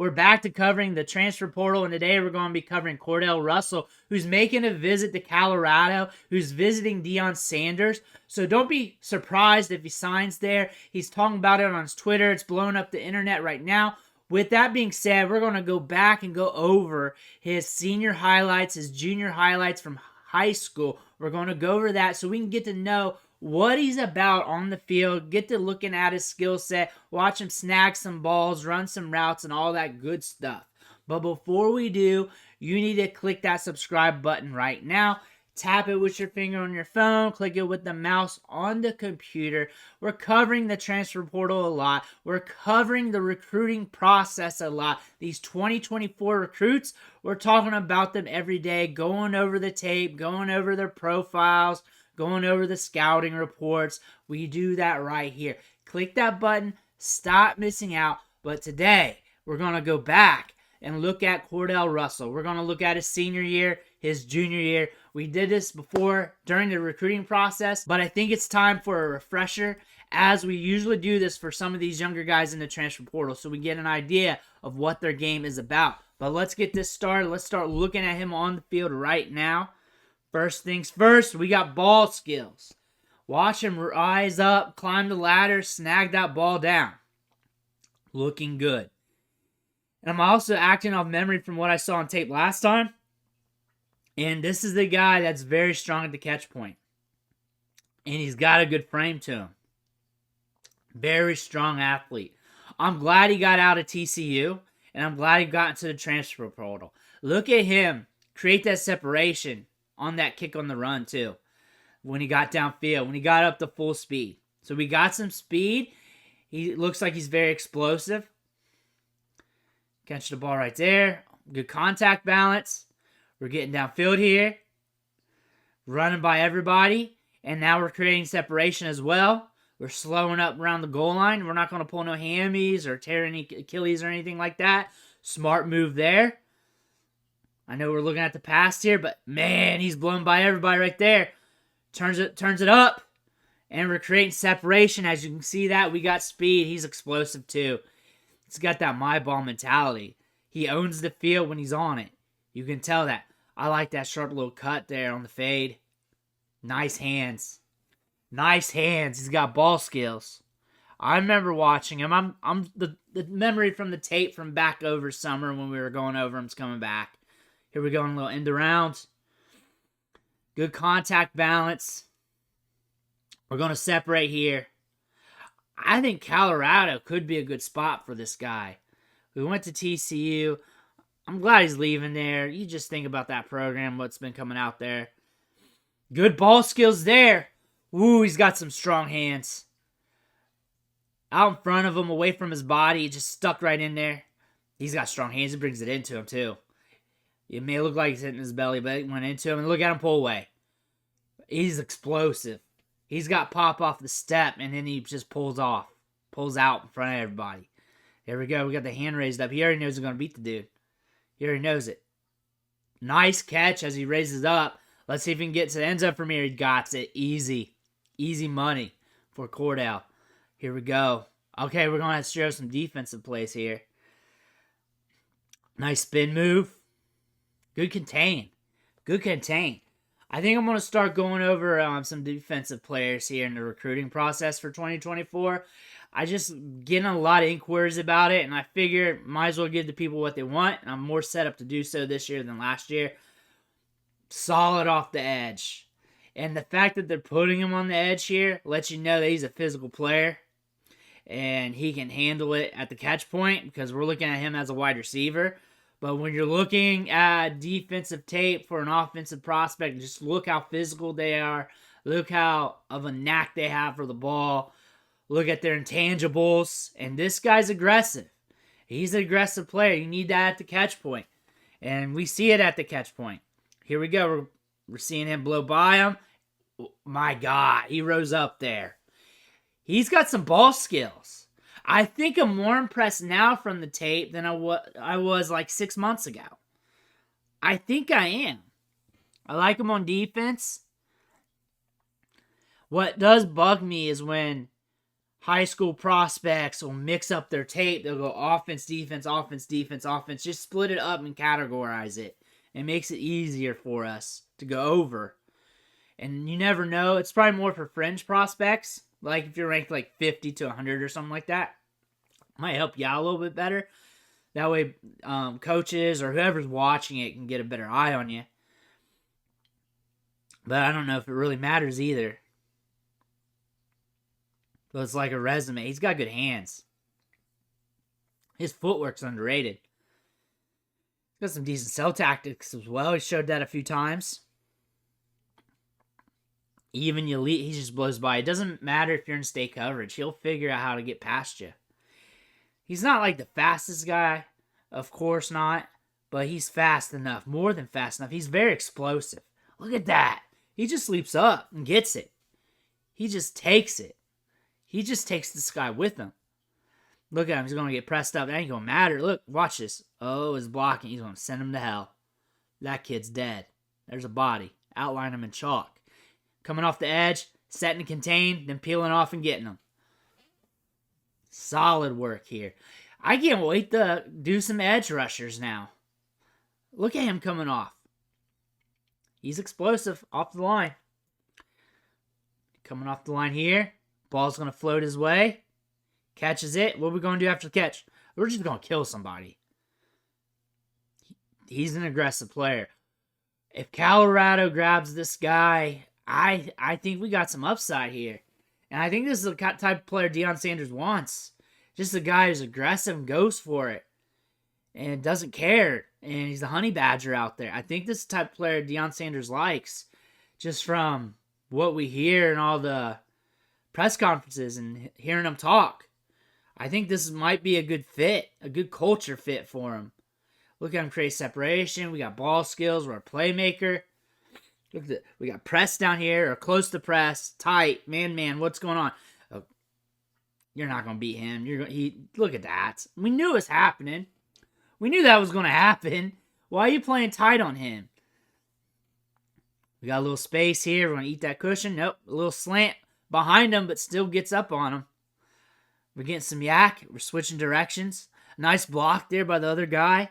We're back to covering the transfer portal, and today we're going to be covering Cordale Russell, who's making a visit to Colorado, who's visiting Deion Sanders. So don't be surprised if he signs there. He's talking about it on his Twitter. It's blowing up the internet right now. With that being said, we're going to go back and go over his senior highlights, his junior highlights from high school. We're going to go over that so we can get to know what he's about on the field, get to looking at his skill set, watch him snag some balls, run some routes, and all that good stuff. But before we do, you need to click that subscribe button right now. Tap it with your finger on your phone. Click it with the mouse on the computer. We're covering the transfer portal a lot. We're covering the recruiting process a lot. These 2024 recruits, we're talking about them every day, going over the tape, going over their profiles, going over the scouting reports. We do that right here. Click that button. Stop missing out. But today, we're going to go back and look at Cordale Russell. We're going to look at his senior year, his junior year. We did this before during the recruiting process, but I think it's time for a refresher, as we usually do this for some of these younger guys in the transfer portal, so we get an idea of what their game is about. But let's get this started. Let's start looking at him on the field right now. First things first, we got ball skills. Watch him rise up, climb the ladder, snag that ball down. Looking good. And I'm also acting off memory from what I saw on tape last time. And this is the guy that's very strong at the catch point. And he's got a good frame to him. Very strong athlete. I'm glad he got out of TCU. And I'm glad he got into the transfer portal. Look at him create that separation on that kick on the run too. When he got downfield. When he got up to full speed. So we got some speed. He looks like he's very explosive. Catch the ball right there. Good contact balance. We're getting downfield here. Running by everybody. And now we're creating separation as well. We're slowing up around the goal line. We're not going to pull no hammies or tear any Achilles or anything like that. Smart move there. I know we're looking at the past here, but man, he's blown by everybody right there. Turns it up. And we're creating separation. As you can see that, we got speed. He's explosive too. He's got that my ball mentality. He owns the field when he's on it. You can tell that. I like that sharp little cut there on the fade. Nice hands. Nice hands. He's got ball skills. I remember watching him. I'm the memory from the tape from back over summer when we were going over him's coming back. Here we go in a little end around. Good contact balance. We're going to separate here. I think Colorado could be a good spot for this guy. We went to TCU. I'm glad he's leaving there. You just think about that program, what's been coming out there. Good ball skills there. Ooh, he's got some strong hands. Out in front of him, away from his body, just stuck right in there. He's got strong hands. He brings it into him, too. It may look like he's hitting his belly, but it went into him. And look at him pull away. He's explosive. He's got pop off the step, and then he just pulls off. Pulls out in front of everybody. There we go. We got the hand raised up. He already knows he's going to beat the dude. He already knows it. Nice catch as he raises up. Let's see if he can get to the end zone from here. He got it. Easy. Easy money for Cordale. Here we go. Okay, we're going to have to show some defensive plays here. Nice spin move. Good contain. Good contain. I think I'm going to start going over some defensive players here in the recruiting process for 2024. I just getting a lot of inquiries about it, and I figure might as well give the people what they want. And I'm more set up to do so this year than last year. Solid off the edge. And the fact that they're putting him on the edge here lets you know that he's a physical player. And he can handle it at the catch point because we're looking at him as a wide receiver. But when you're looking at defensive tape for an offensive prospect, just look how physical they are. Look how of a knack they have for the ball. Look at their intangibles. And this guy's aggressive. He's an aggressive player. You need that at the catch point. And we see it at the catch point. Here we go. We're seeing him blow by him. My God, he rose up there. He's got some ball skills. I think I'm more impressed now from the tape than I was like 6 months ago. I think I am. I like him on defense. What does bug me is when high school prospects will mix up their tape. They'll go offense, defense, offense, defense, offense. Just split it up and categorize it. It makes it easier for us to go over. And you never know. It's probably more for fringe prospects. Like if you're ranked like 50 to 100 or something like that. Might help you out a little bit better. That way coaches or whoever's watching it can get a better eye on you. But I don't know if it really matters either. But it's like a resume. He's got good hands. His footwork's underrated. He's got some decent cell tactics as well. He showed that a few times. Even he just blows by. It doesn't matter if you're in state coverage. He'll figure out how to get past you. He's not like the fastest guy. Of course not. But he's fast enough. More than fast enough. He's very explosive. Look at that. He just leaps up and gets it. He just takes it. He just takes this guy with him. Look at him. He's going to get pressed up. That ain't going to matter. Look, watch this. Oh, he's blocking. He's going to send him to hell. That kid's dead. There's a body. Outline him in chalk. Coming off the edge, setting to contain, then peeling off and getting him. Solid work here. I can't wait to do some edge rushers now. Look at him coming off. He's explosive off the line. Coming off the line here. Ball's going to float his way. Catches it. What are we going to do after the catch? We're just going to kill somebody. He's an aggressive player. If Colorado grabs this guy, I think we got some upside here. And I think this is the type of player Deion Sanders wants. Just a guy who's aggressive and goes for it. And doesn't care. And he's the honey badger out there. I think this is the type of player Deion Sanders likes. Just from what we hear and all the press conferences and hearing him talk. I think this might be a good fit. A good culture fit for him. Look at him create separation. We got ball skills. We're a playmaker. Look at that. We got press down here, or close to press, tight, man. What's going on? Oh, you're not going to beat him. Look at that. We knew it was happening. We knew that was going to happen. Why are you playing tight on him? We got a little space here. We're going to eat that cushion. Nope. A little slant behind him, but still gets up on him. We're getting some yak. We're switching directions. Nice block there by the other guy.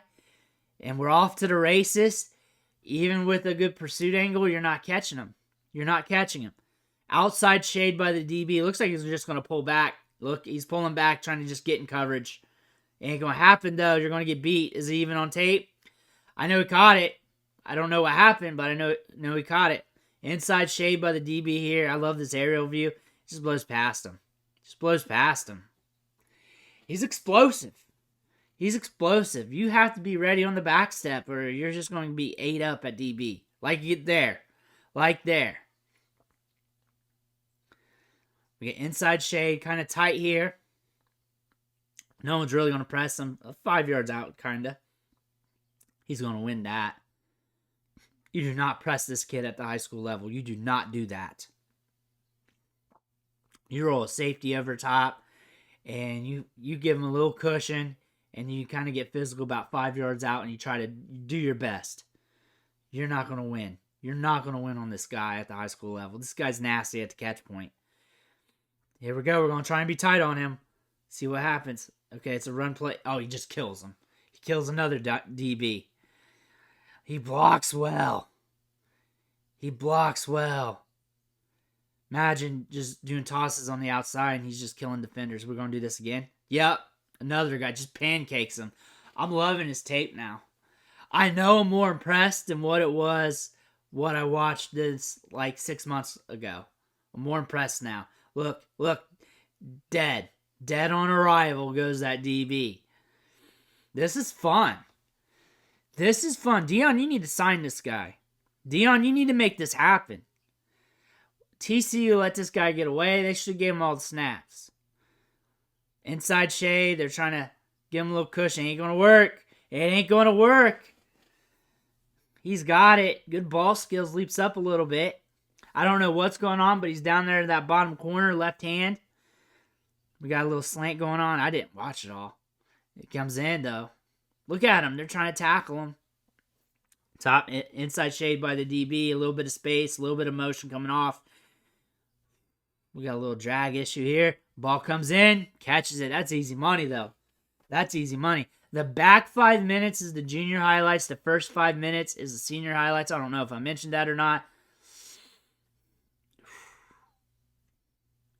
And we're off to the races. Even with a good pursuit angle, you're not catching him. You're not catching him. Outside shade by the DB. Looks like he's just going to pull back. Look, he's pulling back, trying to just get in coverage. Ain't going to happen, though. You're going to get beat. Is it even on tape? I know he caught it. I don't know what happened, but I know he caught it. Inside shade by the DB here. I love this aerial view. Just blows past him. Just blows past him. He's explosive. He's explosive. You have to be ready on the back step or you're just going to be ate up at DB. Like you get there. Like there. We get inside shade, kind of tight here. No one's really going to press him. 5 yards out, kind of. He's going to win that. You do not press this kid at the high school level. You do not do that. You roll a safety over top, and you give him a little cushion, and you kind of get physical about 5 yards out, and you try to do your best. You're not going to win. You're not going to win on this guy at the high school level. This guy's nasty at the catch point. Here we go. We're going to try and be tight on him. See what happens. Okay, it's a run play. Oh, he just kills him. He kills another DB. He blocks well. He blocks well. Imagine just doing tosses on the outside and he's just killing defenders. We're going to do this again. Yep. Another guy just pancakes him. I'm loving his tape now. I know I'm more impressed than what it was, what I watched this like 6 months ago. I'm more impressed now. Look. Dead. Dead on arrival goes that DB. This is fun. This is fun. Deion, you need to sign this guy. Deion, you need to make this happen. TCU let this guy get away. They should give him all the snaps. Inside shade. They're trying to give him a little cushion. Ain't going to work. It ain't going to work. He's got it. Good ball skills. Leaps up a little bit. I don't know what's going on, but he's down there in that bottom corner, left hand. We got a little slant going on. I didn't watch it all. It comes in, though. Look at him. They're trying to tackle him. Top inside shade by the DB. A little bit of space. A little bit of motion coming off. We got a little drag issue here. Ball comes in, catches it. That's easy money, though. That's easy money. The back 5 minutes is the junior highlights. The first 5 minutes is the senior highlights. I don't know if I mentioned that or not.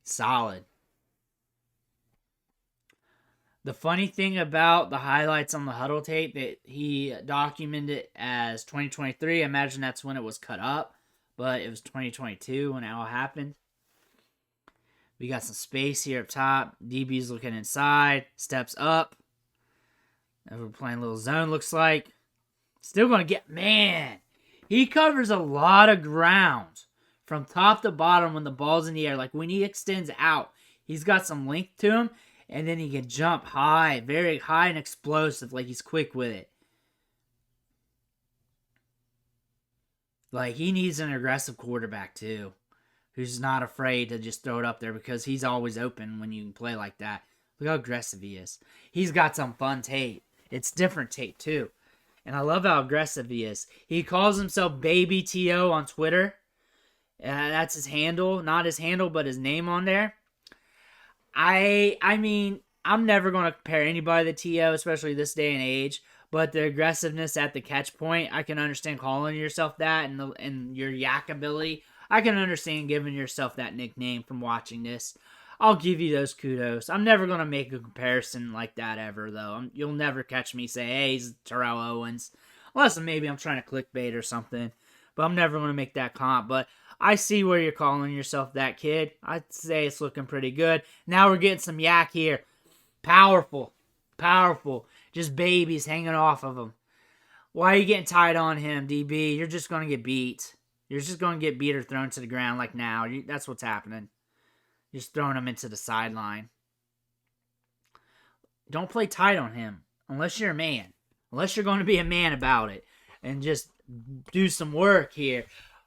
Solid. The funny thing about the highlights on the huddle tape that he documented it as 2023. I imagine that's when it was cut up, but it was 2022 when it all happened. We got some space here up top. DB's looking inside. Steps up. We're playing a little zone, looks like. Still going to get... Man, he covers a lot of ground from top to bottom when the ball's in the air. Like when he extends out, he's got some length to him. And then he can jump high. Very high and explosive. Like he's quick with it. Like he needs an aggressive quarterback too, who's not afraid to just throw it up there because he's always open when you can play like that. Look how aggressive he is. He's got some fun tape. It's different tape too. And I love how aggressive he is. He calls himself Baby T.O. on Twitter. That's his handle. Not his handle, but his name on there. I mean, I'm never going to compare anybody to T.O., especially this day and age. But the aggressiveness at the catch point, I can understand calling yourself that and your yak ability. I can understand giving yourself that nickname from watching this. I'll give you those kudos. I'm never going to make a comparison like that ever, though. You'll never catch me say, hey, he's Terrell Owens. Unless maybe I'm trying to clickbait or something. But I'm never going to make that comp. But I see where you're calling yourself that, kid. I'd say it's looking pretty good. Now we're getting some yak here. Powerful. Powerful. Just babies hanging off of him. Why are you getting tied on him, DB? You're just going to get beat. You're just going to get beat or thrown to the ground like now. That's what's happening. You're just throwing him into the sideline. Don't play tight on him unless you're a man. Unless you're going to be a man about it. And just do some work here.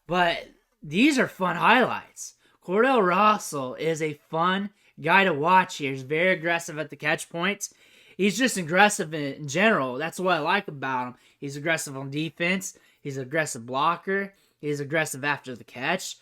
But these are fun highlights. Cordale Russell is a fun guy to watch here. He's very aggressive at the catch points. He's just aggressive in general. That's what I like about him. He's aggressive on defense. He's an aggressive blocker. He's aggressive after the catch.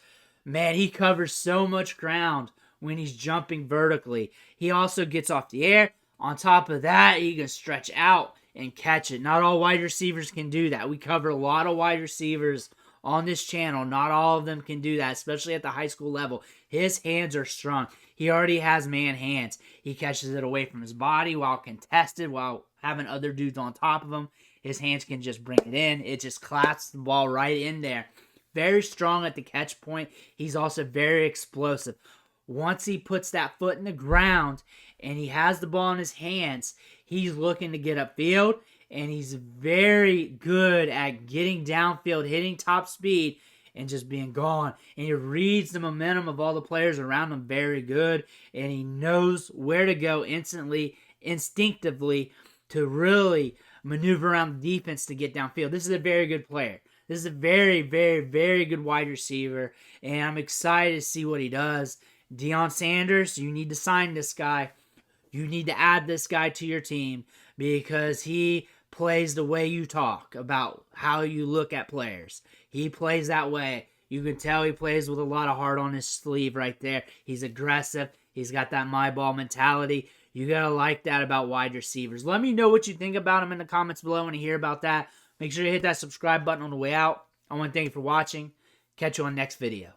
Man, he covers so much ground when he's jumping vertically. He also gets off the air. On top of that, he can stretch out and catch it. Not all wide receivers can do that. We cover a lot of wide receivers on this channel. Not all of them can do that, especially at the high school level. His hands are strong. He already has man hands. He catches it away from his body while contested, while having other dudes on top of him. His hands can just bring it in. It just claps the ball right in there. Very strong at the catch point. He's also very explosive. Once he puts that foot in the ground and he has the ball in his hands, he's looking to get upfield, and he's very good at getting downfield, hitting top speed, and just being gone. And he reads the momentum of all the players around him very good, and he knows where to go instantly, instinctively, to really maneuver around the defense to get downfield. This is a very good player. This is a very, very, very good wide receiver, and I'm excited to see what he does. Deion Sanders, you need to sign this guy. You need to add this guy to your team because he plays the way you talk about how you look at players. He plays that way. You can tell he plays with a lot of heart on his sleeve right there. He's aggressive. He's got that my ball mentality. You got to like that about wide receivers. Let me know what you think about him in the comments below. I want to hear about that. Make sure you hit that subscribe button on the way out. I want to thank you for watching. Catch you on the next video.